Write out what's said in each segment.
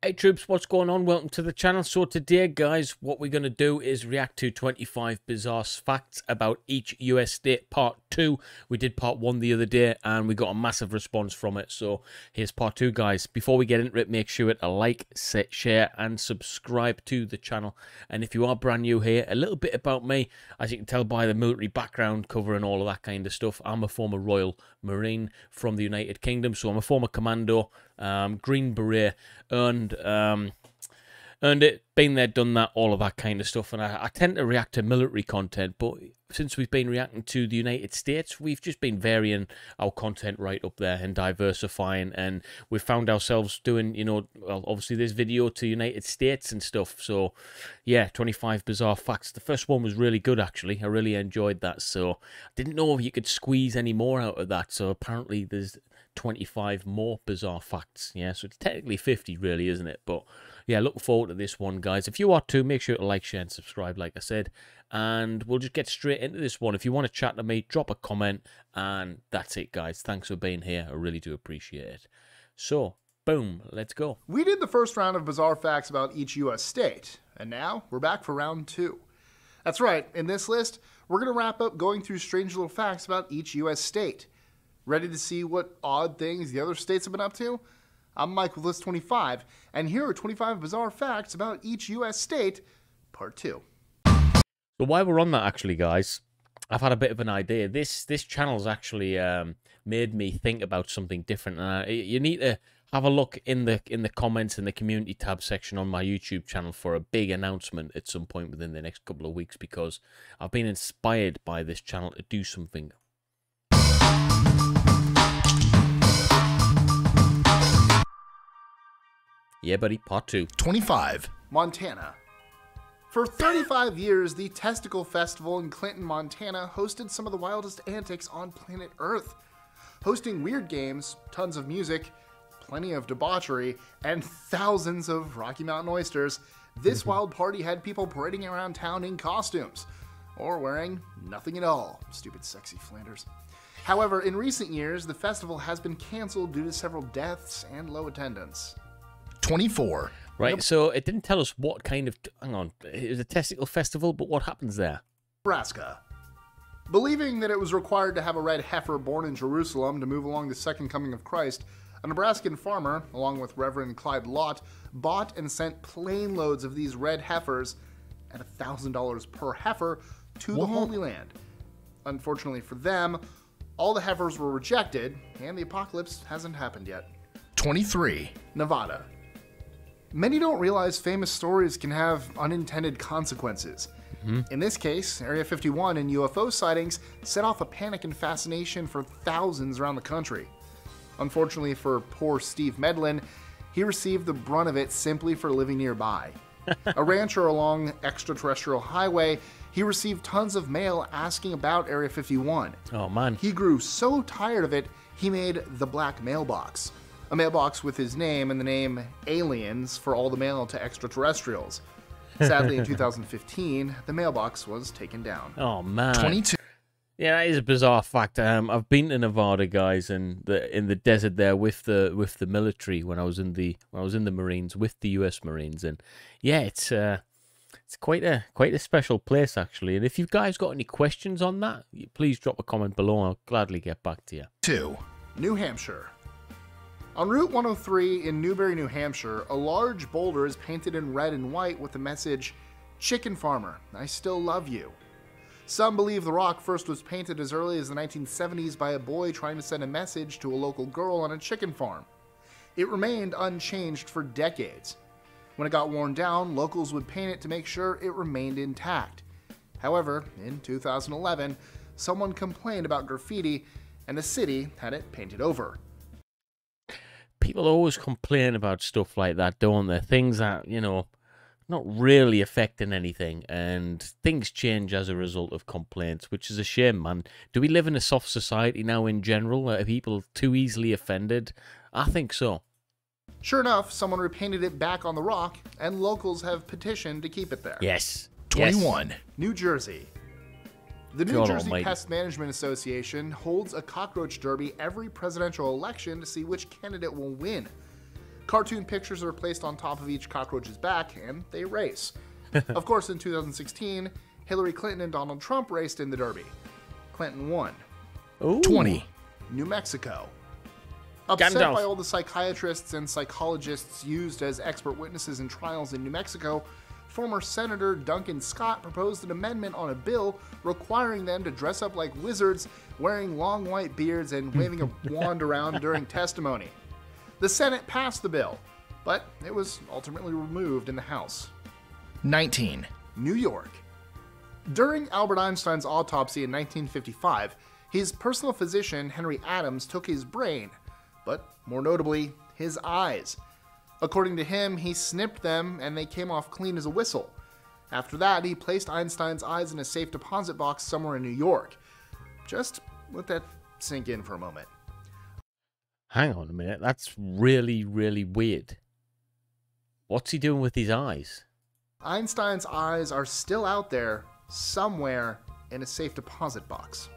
Hey troops, what's going on? Welcome to the channel. So today, guys, what we're going to do is react to 25 bizarre facts about each US state, part 2. We did part 1 the other day and we got a massive response from it. So here's part 2, guys. Before we get into it, make sure to like, share and subscribe to the channel. And if you are brand new here, a little bit about me. As you can tell by the military background cover and all of that kind of stuff, I'm a former Royal Marine from the United Kingdom. So I'm a former commando, Green Beret, earned it, been there, done that, all of that kind of stuff. And I tend to react to military content, but since we've been reacting to the United States, we've just been varying our content right up there and diversifying, and we've found ourselves doing, you know, well, obviously this video to United States and stuff. So yeah, 25 bizarre facts. The first one was really good, actually. I really enjoyed that. So I didn't know if you could squeeze any more out of that. So apparently there's 25 more bizarre facts. Yeah, so it's technically 50 really, isn't it? But yeah, look forward to this one, guys. If you are too, make sure to like, share and subscribe, like I said, and we'll just get straight into this one. If you want to chat to me, drop a comment, and that's it, guys. Thanks for being here. I really do appreciate it. So boom, let's go. We did the first round of bizarre facts about each US state, and now we're back for round 2. That's right, in this list, we're going to wrap up going through strange little facts about each US state. Ready to see what odd things the other states have been up to? I'm Mike with List 25, and here are 25 bizarre facts about each US state, part 2. So while we're on that, actually, guys, I've had a bit of an idea. This channel's actually made me think about something different. And you need to have a look in the comments in the community tab section on my YouTube channel for a big announcement at some point within the next couple of weeks, because I've been inspired by this channel to do something. Yeah, buddy, part 2. 25. Montana. For 35 years, the Testicle Festival in Clinton, Montana hosted some of the wildest antics on planet Earth. Hosting weird games, tons of music, plenty of debauchery, and thousands of Rocky Mountain oysters, this wild party had people parading around town in costumes, or wearing nothing at all. Stupid sexy Flanders. However, in recent years, the festival has been canceled due to several deaths and low attendance. 24. Right, so it didn't tell us what kind of... Hang on, it was a testicle festival, but what happens there? Nebraska. Believing that it was required to have a red heifer born in Jerusalem to move along the second coming of Christ, a Nebraskan farmer, along with Reverend Clyde Lott, bought and sent plane loads of these red heifers at $1,000 per heifer to the Holy Land. Unfortunately for them, all the heifers were rejected, and the apocalypse hasn't happened yet. 23. Nevada. Many don't realize famous stories can have unintended consequences. In this case, Area 51 and UFO sightings set off a panic and fascination for thousands around the country. Unfortunately for poor Steve Medlin, he received the brunt of it simply for living nearby. A rancher along Extraterrestrial Highway, he received tons of mail asking about Area 51. Oh, man. He grew so tired of it, he made the Black Mailbox. A mailbox with his name and the name Aliens for all the mail to extraterrestrials. Sadly, in 2015, the mailbox was taken down. Oh, man. 22. Yeah, that is a bizarre fact. I've been to Nevada, guys, and in the desert there with the military when I was in the Marines, with the US Marines, and yeah, it's quite a special place, actually. And if you guys got any questions on that, please drop a comment below. I'll gladly get back to you. 2. New Hampshire. On Route 103 in Newberry, New Hampshire, a large boulder is painted in red and white with the message, "Chicken Farmer, I still love you." Some believe the rock first was painted as early as the 1970s by a boy trying to send a message to a local girl on a chicken farm. It remained unchanged for decades. When it got worn down, locals would paint it to make sure it remained intact. However, in 2011, someone complained about graffiti, and the city had it painted over. People always complain about stuff like that, don't they? Things that, you know, not really affecting anything, and things change as a result of complaints, which is a shame, man. Do we live in a soft society now in general? Are people too easily offended? I think so. Sure enough, someone repainted it back on the rock, and locals have petitioned to keep it there. Yes. 21. Yes. New Jersey. The New God Jersey almighty. Pest Management Association holds a cockroach derby every presidential election to see which candidate will win. cartoon pictures are placed on top of each cockroach's back, and they race. Of course, in 2016, Hillary Clinton and Donald Trump raced in the Derby. Clinton won. Ooh. 20. New Mexico. Upset Gandalf. by all the psychiatrists and psychologists used as expert witnesses in trials in New Mexico, former Senator Duncan Scott proposed an amendment on a bill requiring them to dress up like wizards, wearing long white beards and waving a wand around during testimony. The Senate passed the bill, but it was ultimately removed in the House. 19. New York. During Albert Einstein's autopsy in 1955, his personal physician, Henry Adams, took his brain, but more notably, his eyes. According to him, he snipped them and they came off clean as a whistle. After that, he placed Einstein's eyes in a safe deposit box somewhere in New York. Just let that sink in for a moment. Hang on a minute. That's really, really weird. What's he doing with his eyes? Einstein's eyes are still out there, somewhere in a safe deposit box.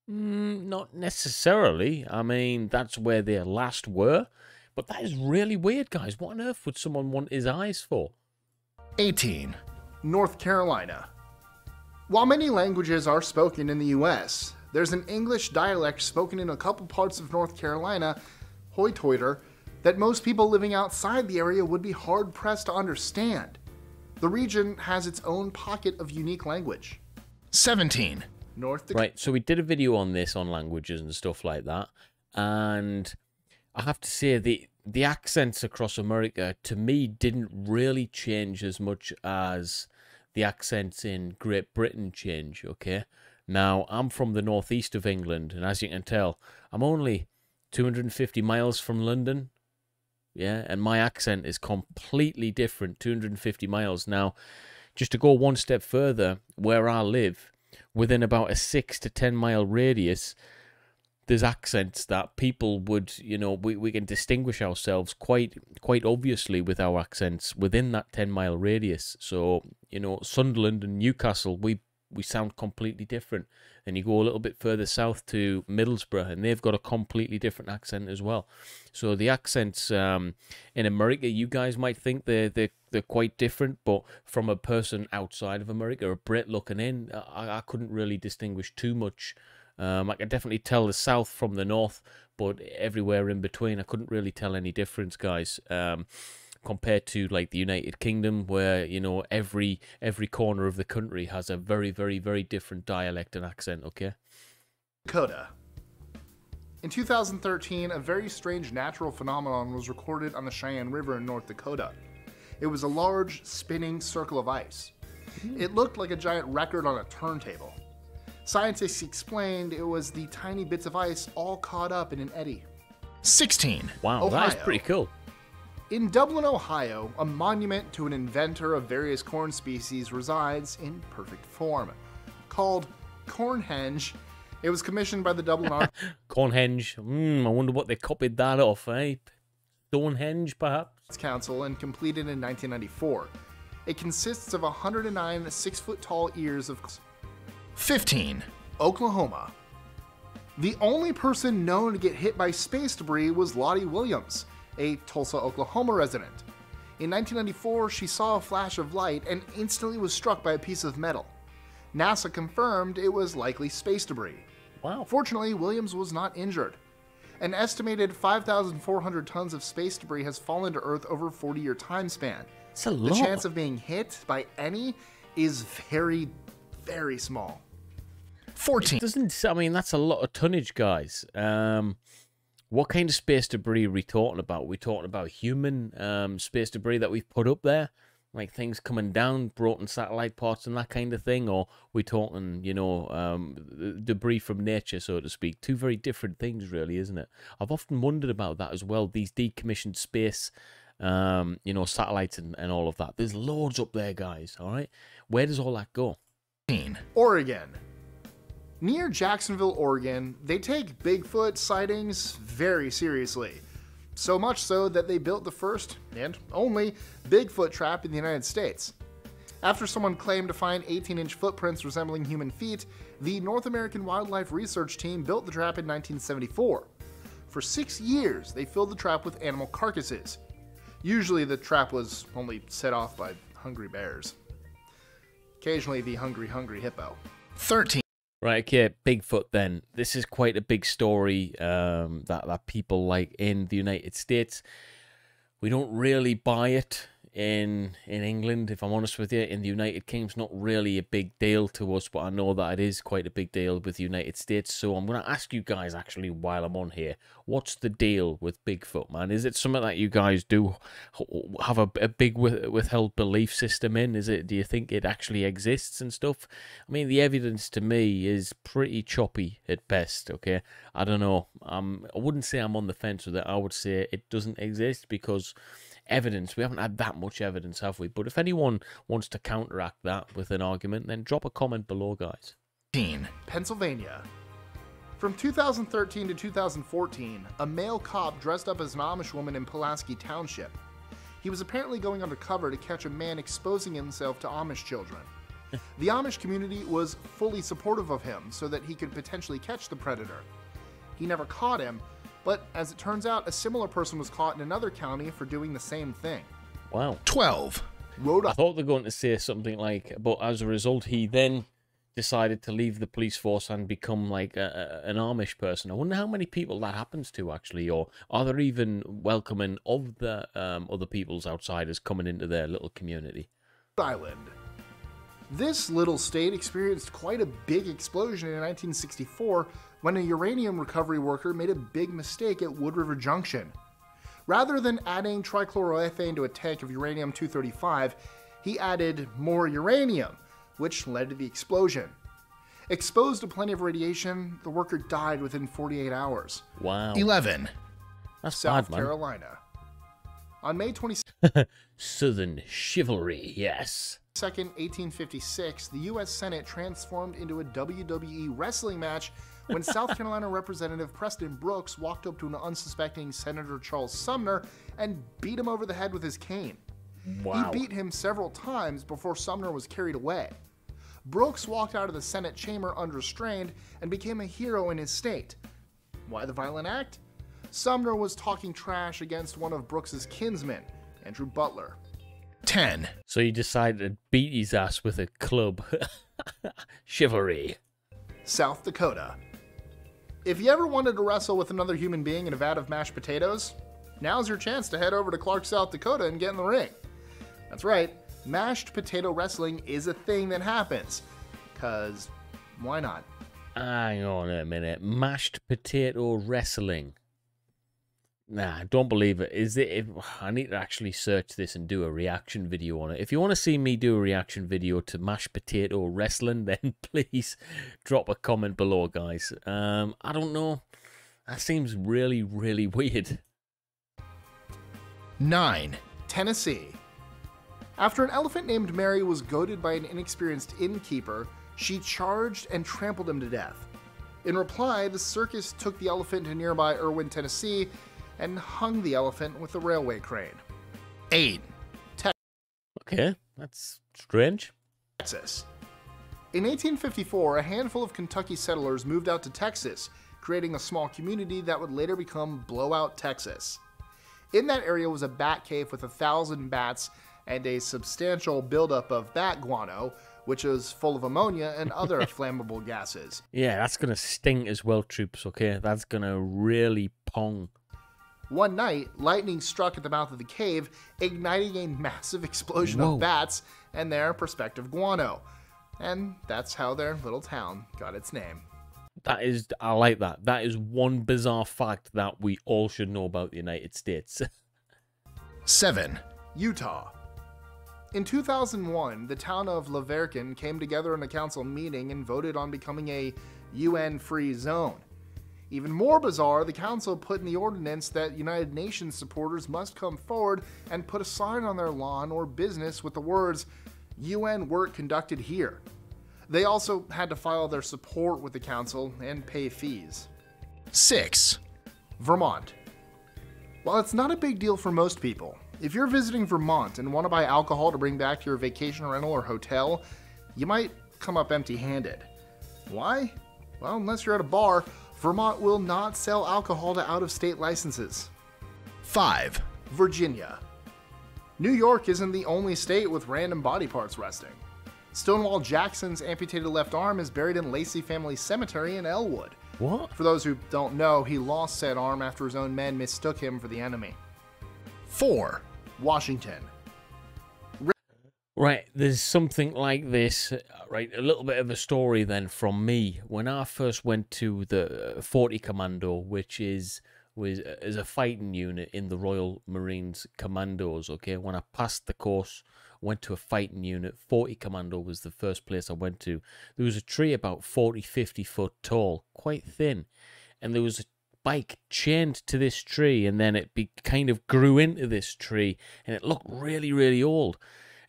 Not necessarily. I mean, that's where they last were. But that is really weird, guys. What on earth would someone want his eyes for? 18. North Carolina. While many languages are spoken in the U.S., there's an English dialect spoken in a couple parts of North Carolina, Hoytoiter, that most people living outside the area would be hard-pressed to understand. The region has its own pocket of unique language. 17. North Dakota. Right, so we did a video on this, on languages and stuff like that. And I have to say, the accents across America, to me, didn't really change as much as the accents in Great Britain change, okay? Now, I'm from the northeast of England, and as you can tell, I'm only 250 miles from London, yeah? And my accent is completely different, 250 miles. Now, just to go one step further, where I live, within about a 6 to 10 mile radius, there's accents that people would, you know, we can distinguish ourselves quite obviously with our accents within that 10-mile radius. So, you know, Sunderland and Newcastle, we sound completely different. And you go a little bit further south to Middlesbrough, and they've got a completely different accent as well. So the accents in America, you guys might think they're quite different, but from a person outside of America, a Brit looking in, I couldn't really distinguish too much. I can definitely tell the south from the north, but everywhere in between, I couldn't really tell any difference, guys. Compared to like the United Kingdom, where, you know, every corner of the country has a very, very, very different dialect and accent, okay? Dakota. In 2013, a very strange natural phenomenon was recorded on the Cheyenne River in North Dakota. It was a large, spinning circle of ice. It looked like a giant record on a turntable. Scientists explained it was the tiny bits of ice all caught up in an eddy. 16. Wow, that's Ohio. pretty cool. In Dublin, Ohio, a monument to an inventor of various corn species resides in perfect form. Called Cornhenge, it was commissioned by the Dublin Arts Cornhenge. I wonder what they copied that off, eh? Stonehenge, perhaps? Council and completed in 1994. It consists of 109 6-foot-tall ears of 15. Oklahoma. The only person known to get hit by space debris was Lottie Williams, a Tulsa, Oklahoma resident. In 1994, she saw a flash of light and instantly was struck by a piece of metal. NASA confirmed it was likely space debris. Wow. Fortunately, Williams was not injured. An estimated 5,400 tons of space debris has fallen to Earth over a 40-year time span. It's a The lot. chance of being hit by any is very, very small. 14. I mean, that's a lot of tonnage, guys. What kind of space debris are we talking about? Are we talking about human space debris that we've put up there? Like things coming down, broken satellite parts and that kind of thing? Or we talking, you know, debris from nature, so to speak? Two very different things, really, isn't it? I've often wondered about that as well. These decommissioned space, you know, satellites and all of that. There's loads up there, guys, all right? Where does all that go? 15. Oregon. Near Jacksonville, Oregon, they take Bigfoot sightings very seriously. So much so that they built the first, and only, Bigfoot trap in the United States. After someone claimed to find 18-inch footprints resembling human feet, the North American Wildlife Research Team built the trap in 1974. For 6 years, they filled the trap with animal carcasses. Usually the trap was only set off by hungry bears. Occasionally the hungry hippo. 13. Right, okay, Bigfoot then. This is quite a big story that people like in the United States. We don't really buy it in England, if I'm honest with you. In the United Kingdom, it's not really a big deal to us, but I know that it is quite a big deal with the United States. So I'm going to ask you guys, actually, while I'm on here, what's the deal with Bigfoot, man? Is it something that you guys do have a big withheld belief system in? Do you think it actually exists and stuff? I mean, the evidence to me is pretty choppy at best, okay? I don't know. I wouldn't say I'm on the fence with it. I would say it doesn't exist because evidence, we haven't had that much evidence, have we? But if anyone wants to counteract that with an argument, then drop a comment below, guys. Pennsylvania. From 2013 to 2014, a male cop dressed up as an Amish woman in Pulaski Township. He was apparently going undercover to catch a man exposing himself to Amish children. The Amish community was fully supportive of him so that he could potentially catch the predator. He never caught him, but as it turns out, a similar person was caught in another county for doing the same thing. Wow. 12. Rhode I thought they were going to say something like, but as a result, he then decided to leave the police force and become like an Amish person. I wonder how many people that happens to, actually, or are there even welcoming of the other people's outsiders coming into their little community? Island. This little state experienced quite a big explosion in 1964 when a uranium recovery worker made a big mistake at Wood River Junction. Rather than adding trichloroethane to a tank of uranium-235, he added more uranium, which led to the explosion. Exposed to plenty of radiation, the worker died within 48 hours. Wow. 11. That's South bad, man. Carolina. On May 22nd, Southern chivalry, yes. 1856, the U.S. Senate transformed into a WWE wrestling match when South Carolina Representative Preston Brooks walked up to an unsuspecting Senator Charles Sumner and beat him over the head with his cane. Wow. He beat him several times before Sumner was carried away. Brooks walked out of the Senate chamber unrestrained and became a hero in his state. Why the violent act? Sumner was talking trash against one of Brooks's kinsmen, Andrew Butler. 10. So you decided to beat his ass with a club. Chivalry. South Dakota. If you ever wanted to wrestle with another human being in a vat of mashed potatoes, now's your chance to head over to Clark, South Dakota and get in the ring. That's right, mashed potato wrestling is a thing that happens. 'Cause why not? Hang on a minute. Mashed potato wrestling. Nah, I don't believe it. Is it? I need to actually search this and do a reaction video on it. If you want to see me do a reaction video to mashed potato wrestling, then please drop a comment below, guys. I don't know. That seems really, really weird. 9. Tennessee. After an elephant named Mary was goaded by an inexperienced innkeeper, she charged and trampled him to death. In reply, the circus took the elephant to nearby Irwin, Tennessee, and hung the elephant with a railway crane. 8. Okay, that's strange. Texas. In 1854, a handful of Kentucky settlers moved out to Texas, creating a small community that would later become Blowout, Texas. In that area was a bat cave with 1,000 bats and a substantial buildup of bat guano, which is full of ammonia and other flammable gases. Yeah, that's going to sting as well, troops, okay? That's going to really pong. One night, lightning struck at the mouth of the cave, igniting a massive explosion of bats and their prospective guano. And that's how their little town got its name. I like that. That is one bizarre fact that we all should know about the United States. 7. Utah. In 2001, the town of Laverkin came together in a council meeting and voted on becoming a UN-free zone. Even more bizarre, the council put in the ordinance that United Nations supporters must come forward and put a sign on their lawn or business with the words, UN work conducted here. They also had to file their support with the council and pay fees. 6. Vermont. While it's not a big deal for most people, if you're visiting Vermont and want to buy alcohol to bring back to your vacation rental or hotel, you might come up empty-handed. Why? Well, unless you're at a bar, Vermont will not sell alcohol to out-of-state licenses. 5. Virginia. New York isn't the only state with random body parts resting. Stonewall Jackson's amputated left arm is buried in Lacey Family Cemetery in Elwood. What? For those who don't know, he lost said arm after his own men mistook him for the enemy. 4, Washington. Right, there's something like this, right, a little bit of a story then from me. When I first went to the 40 Commando, which is a fighting unit in the Royal Marines Commandos, okay, when I passed the course, went to a fighting unit, 40 Commando was the first place I went to. There was a tree about 40, 50 foot tall, quite thin, and there was a bike chained to this tree, and then it kind of grew into this tree, and it looked really, really old.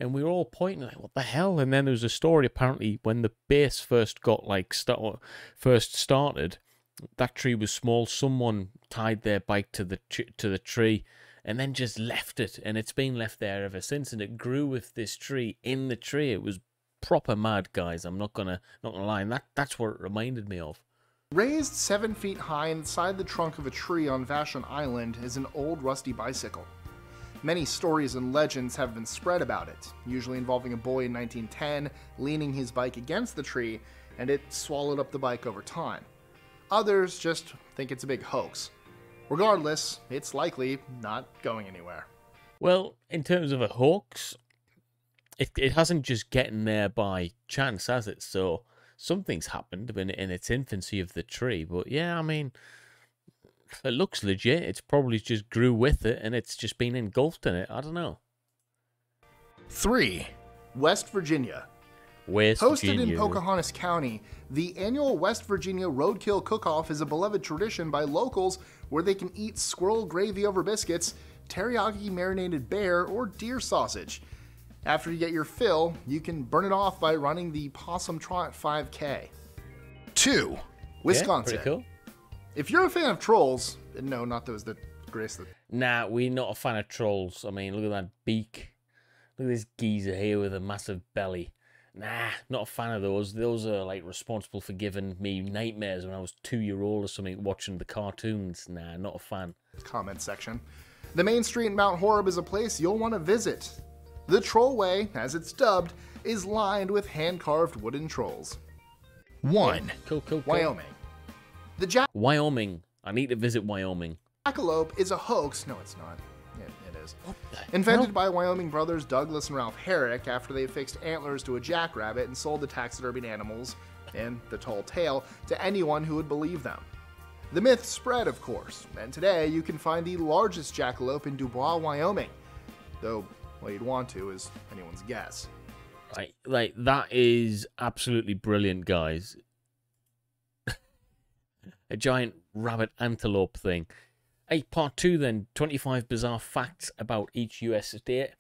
And we were all pointing like, what the hell? And then there was a story, apparently, when the base first got, like, first started, that tree was small. Someone tied their bike to the tree and then just left it. And it's been left there ever since. And it grew with this tree in the tree. It was proper mad, guys. I'm not gonna lie. And that's what it reminded me of. Raised 7 feet high inside the trunk of a tree on Vashon Island is an old rusty bicycle. Many stories and legends have been spread about it, usually involving a boy in 1910 leaning his bike against the tree and it swallowed up the bike over time. Others just think it's a big hoax. Regardless, it's likely not going anywhere. Well, in terms of a hoax, it hasn't just gotten there by chance, has it? So something's happened in its infancy of the tree. But yeah, I mean, it looks legit. It's probably just grew with it and it's just been engulfed in it. I don't know. 3, West Virginia. West Hosted Virginia. in Pocahontas County, the annual West Virginia Roadkill Cook-Off is a beloved tradition by locals where they can eat squirrel gravy over biscuits, teriyaki marinated bear, or deer sausage. After you get your fill, you can burn it off by running the Possum Trot 5K. 2, Wisconsin. Yeah, pretty cool. If you're a fan of trolls, no, not those that grace the... Nah, we're not a fan of trolls. I mean, look at that beak. Look at this geezer here with a massive belly. Nah, not a fan of those. Those are, like, responsible for giving me nightmares when I was 2-year-old or something watching the cartoons. Nah, not a fan. Comment section. The main street in Mount Horeb is a place you'll want to visit. The Trollway, as it's dubbed, is lined with hand-carved wooden trolls. 1, Cool. Wyoming. The Wyoming. I need to visit Wyoming. jackalope is a hoax. No, it's not. It is. What the Invented hell? by Wyoming brothers Douglas and Ralph Herrick after they fixed antlers to a jackrabbit and sold the taxidermied animals and the tall tale to anyone who would believe them. The myth spread, of course, and today you can find the largest jackalope in Dubois, Wyoming. Though, what you'd want to is anyone's guess. Right, like, that is absolutely brilliant, guys. A giant rabbit antelope thing. Hey, part 2 then, 25 bizarre facts about each US state.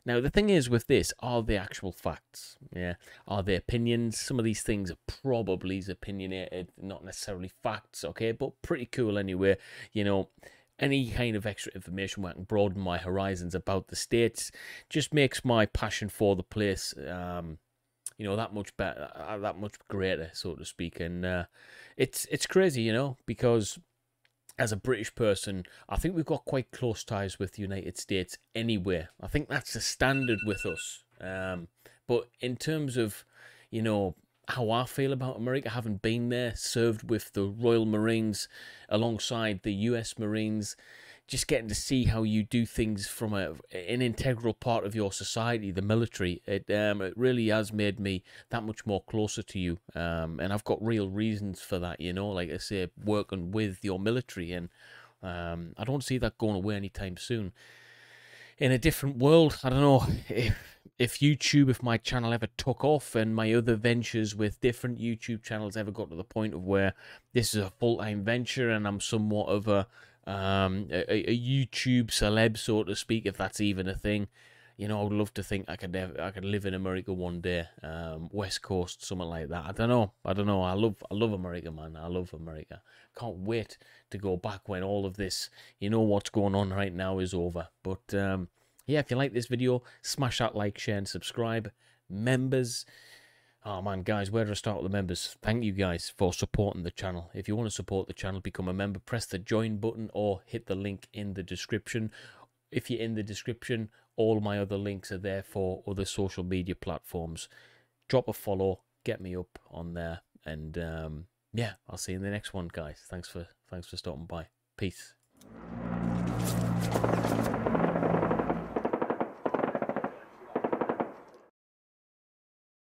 Now, the thing is with this, are they actual facts? Yeah. Are they opinions? Some of these things are probably opinionated, not necessarily facts, okay? But pretty cool anyway. You know, any kind of extra information where I can broaden my horizons about the states just makes my passion for the place, you know, that much better, that much greater, so to speak. And it's crazy, you know, because as a British person, I think we've got quite close ties with the United States anyway. I think that's the standard with us. But in terms of, you know, how I feel about America, having been there, served with the Royal Marines alongside the US Marines, just getting to see how you do things from an integral part of your society, the military, it really has made me that much more closer to you. And I've got real reasons for that, you know, like I say, working with your military. And I don't see that going away anytime soon. In a different world, I don't know if YouTube, if my channel ever took off and my other ventures with different YouTube channels ever got to the point of where this is a full-time venture and I'm somewhat of a YouTube celeb, so to speak, if that's even a thing. You know, I would love to think I could live in America one day, West Coast, something like that. I don't know. I love America, man. I love America. Can't wait to go back when all of this, you know, what's going on right now is over. But yeah, if you like this video, smash that like, share, and subscribe. Members. Oh man, guys, where do I start with the members? Thank you guys for supporting the channel. If you want to support the channel, become a member, press the join button or hit the link in the description. if you're in the description, all my other links are there for other social media platforms. Drop a follow, get me up on there, and yeah, I'll see you in the next one, guys. Thanks for stopping by. Peace.